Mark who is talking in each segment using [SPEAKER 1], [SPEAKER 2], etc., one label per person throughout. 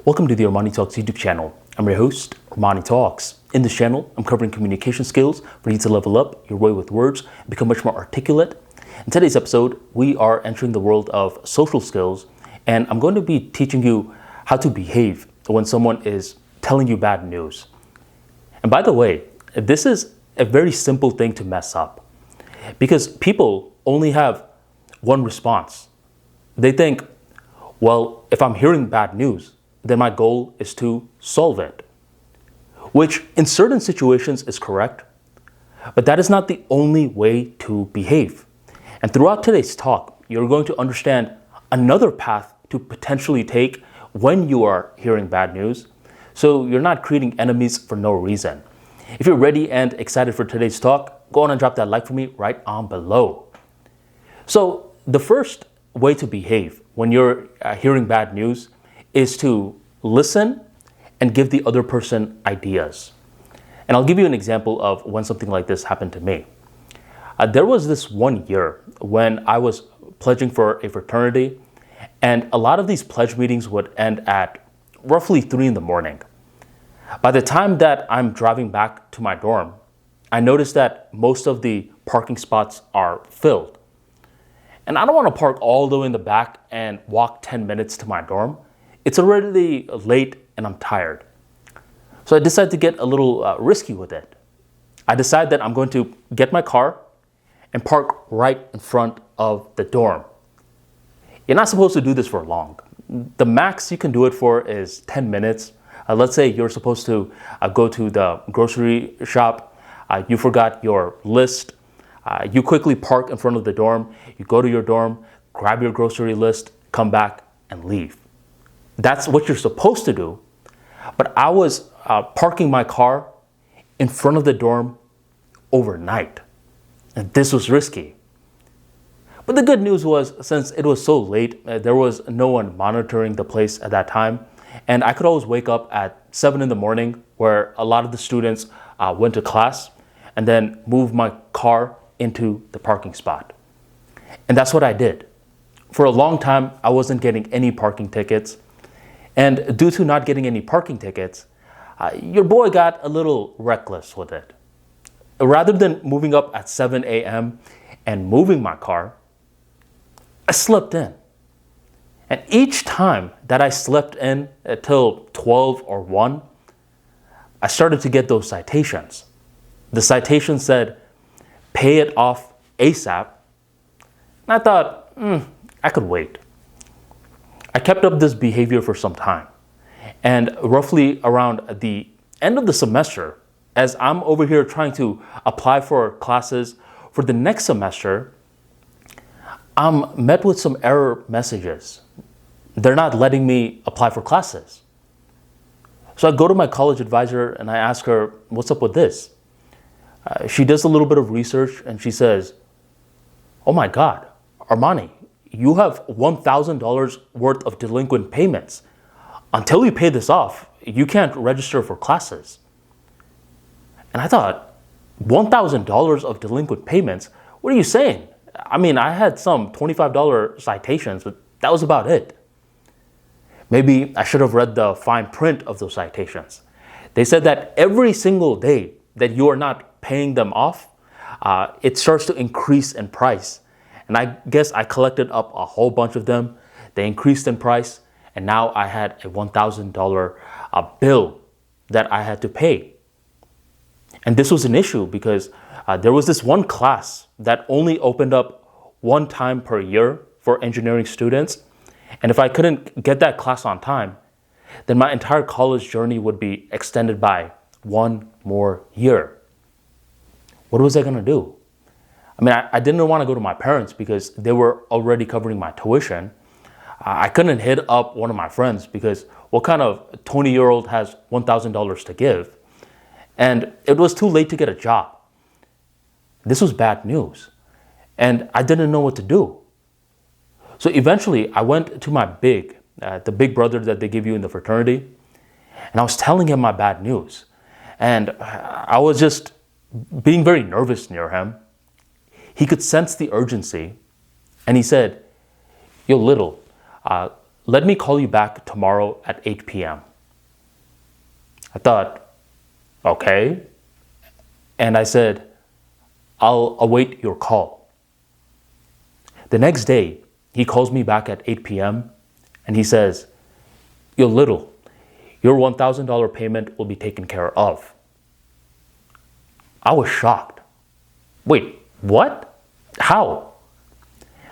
[SPEAKER 1] Welcome to the ArmaniTalks YouTube channel. I'm your host, ArmaniTalks. In this channel, I'm covering communication skills for you to level up your way with words and become much more articulate. In today's episode, we are entering the world of social skills, and I'm going to be teaching you how to behave when someone is telling you bad news. And by the way, this is a very simple thing to mess up because people only have one response. They think, well, if I'm hearing bad news, then my goal is to solve it, which in certain situations is correct, but that is not the only way to behave. And throughout today's talk, you're going to understand another path to potentially take when you are hearing bad news, so you're not creating enemies for no reason. If you're ready and excited for today's talk, go on and drop that like for me right on below. So the first way to behave when you're hearing bad news is to listen and give the other person ideas. And I'll give you an example of when something like this happened to me. There was this one year when I was pledging for a fraternity, and a lot of these pledge meetings would end at roughly 3 in the morning. By the time that I'm driving back to my dorm, I noticed that most of the parking spots are filled. And I don't want to park all the way in the back and walk 10 minutes to my dorm. It's already late and I'm tired. So I decided to get a little risky with it. I decided that I'm going to get my car and park right in front of the dorm. You're not supposed to do this for long. The max you can do it for is 10 minutes. Let's say you're supposed to go to the grocery shop. You forgot your list. You quickly park in front of the dorm. You go to your dorm, grab your grocery list, come back and leave. That's what you're supposed to do. But I was parking my car in front of the dorm overnight. And this was risky. But the good news was, since it was so late, there was no one monitoring the place at that time. And I could always wake up at 7 in the morning where a lot of the students went to class and then move my car into the parking spot. And that's what I did. For a long time, I wasn't getting any parking tickets. And due to not getting any parking tickets, your boy got a little reckless with it. Rather than moving up at 7 a.m. and moving my car, I slept in. And each time that I slept in until 12 or 1, I started to get those citations. The citation said, pay it off ASAP. And I thought, I could wait. I kept up this behavior for some time. And roughly around the end of the semester, as I'm over here trying to apply for classes for the next semester, I'm met with some error messages. They're not letting me apply for classes. So I go to my college advisor and I ask her, what's up with this? She does a little bit of research and she says, oh my God, Armani, you have $1,000 worth of delinquent payments. Until you pay this off, you can't register for classes. And I thought, $1,000 of delinquent payments? What are you saying? I mean, I had some $25 citations, but that was about it. Maybe I should have read the fine print of those citations. They said that every single day that you are not paying them off, it starts to increase in price. And I guess I collected up a whole bunch of them. They increased in price, and now I had a $1,000 bill that I had to pay. And this was an issue because there was this one class that only opened up one time per year for engineering students. And if I couldn't get that class on time, then my entire college journey would be extended by 1 more year. What was I going to do? I mean, I didn't want to go to my parents because they were already covering my tuition. I couldn't hit up one of my friends because what kind of 20-year-old has $1,000 to give? And it was too late to get a job. This was bad news. And I didn't know what to do. So eventually I went to my the big brother that they give you in the fraternity, and I was telling him my bad news. And I was just being very nervous near him. He could sense the urgency, and he said, yo, little, let me call you back tomorrow at 8 p.m. I thought, okay. And I said, I'll await your call. The next day, he calls me back at 8 p.m. and he says, "Yo, Little, your $1,000 payment will be taken care of." I was shocked. Wait, what? How?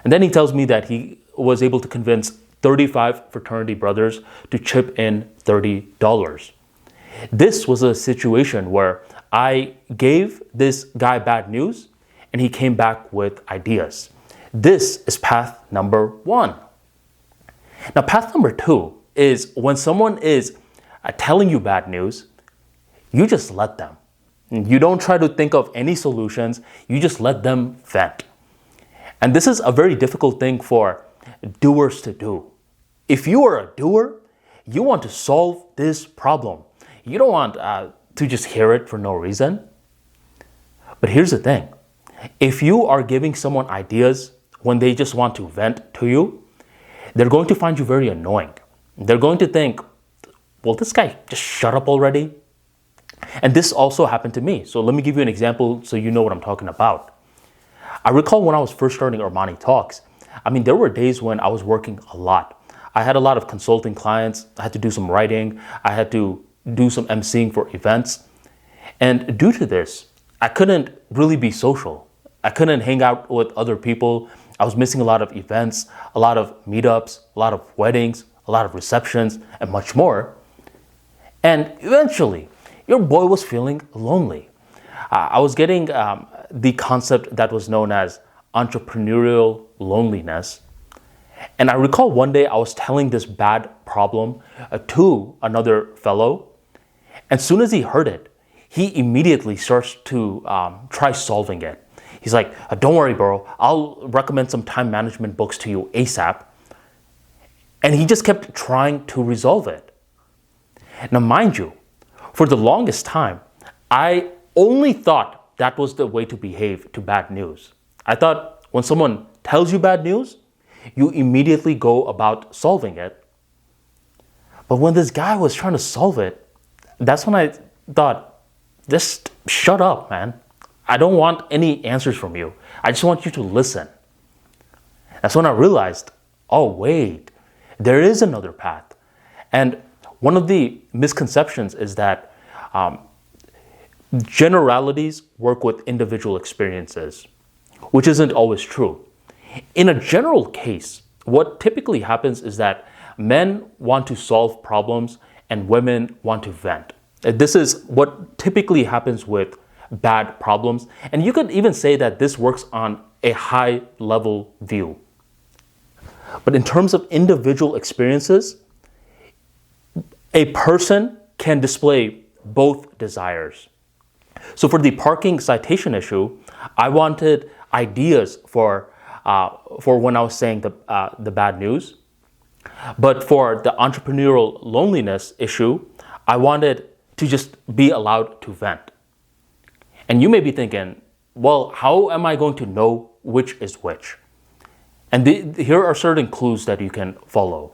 [SPEAKER 1] And then he tells me that he was able to convince 35 fraternity brothers to chip in $30. This was a situation where I gave this guy bad news and he came back with ideas. This is path number 1. Now, path number 2 is when someone is telling you bad news, you just let them. You don't try to think of any solutions, you just let them vent. And this is a very difficult thing for doers to do. If you are a doer, you want to solve this problem. You don't want to just hear it for no reason. But here's the thing. If you are giving someone ideas when they just want to vent to you, they're going to find you very annoying. They're going to think, well, this guy just shut up already. And this also happened to me. So let me give you an example so you know what I'm talking about. I recall when I was first starting ArmaniTalks, there were days when I was working a lot. I had a lot of consulting clients. I had to do some writing. I had to do some emceeing for events. And due to this, I couldn't really be social. I couldn't hang out with other people. I was missing a lot of events, a lot of meetups, a lot of weddings, a lot of receptions, and much more. And eventually, your boy was feeling lonely. I was getting the concept that was known as entrepreneurial loneliness. And I recall one day I was telling this bad problem to another fellow. And as soon as he heard it, he immediately starts to try solving it. He's like, "Don't worry, bro. I'll recommend some time management books to you ASAP." And he just kept trying to resolve it. Now, mind you, for the longest time, I only thought that was the way to behave to bad news. I thought when someone tells you bad news, you immediately go about solving it. But when this guy was trying to solve it, that's when I thought, just shut up, man. I don't want any answers from you. I just want you to listen. That's when I realized, oh, wait, there is another path. And one of the misconceptions is that generalities work with individual experiences, which isn't always true. In a general case, what typically happens is that men want to solve problems and women want to vent. This is what typically happens with bad problems. And you could even say that this works on a high level view. But in terms of individual experiences, a person can display both desires. So for the parking citation issue, I wanted ideas for when I was saying the bad news. But for the entrepreneurial loneliness issue, I wanted to just be allowed to vent. And you may be thinking, well, how am I going to know which is which? And here are certain clues that you can follow.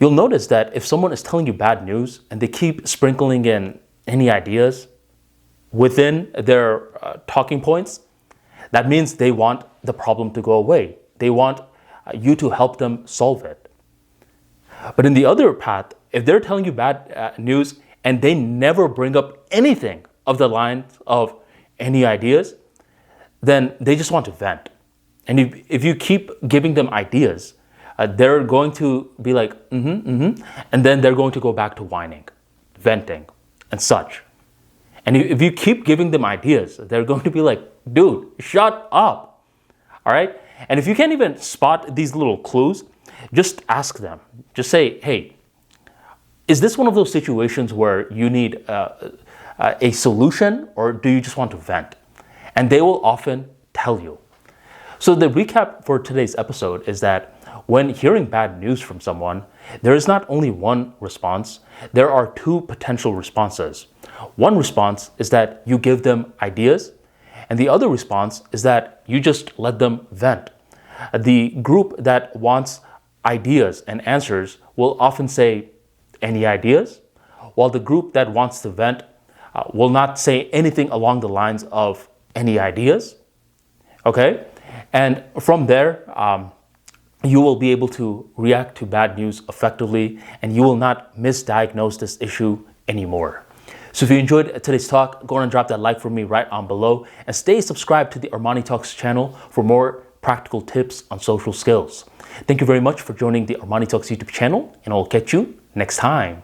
[SPEAKER 1] You'll notice that if someone is telling you bad news and they keep sprinkling in any ideas within their talking points, that means they want the problem to go away. They want you to help them solve it. But in the other path, if they're telling you bad news and they never bring up anything of the lines of any ideas, then they just want to vent. And if you keep giving them ideas, they're going to be like, and then they're going to go back to whining, venting, and such. And if you keep giving them ideas, they're going to be like, dude, shut up, all right? And if you can't even spot these little clues, just ask them. Just say, hey, is this one of those situations where you need a solution, or do you just want to vent? And they will often tell you. So the recap for today's episode is that when hearing bad news from someone, there is not only one response, there are two potential responses. One response is that you give them ideas, and the other response is that you just let them vent. The group that wants ideas and answers will often say, "Any ideas?" While the group that wants to vent will not say anything along the lines of "Any ideas?" Okay? And from there, you will be able to react to bad news effectively, and you will not misdiagnose this issue anymore. So if you enjoyed today's talk, go on and drop that like for me right on below, and stay subscribed to the ArmaniTalks channel for more practical tips on social skills. Thank you very much for joining the ArmaniTalks YouTube channel, and I'll catch you next time.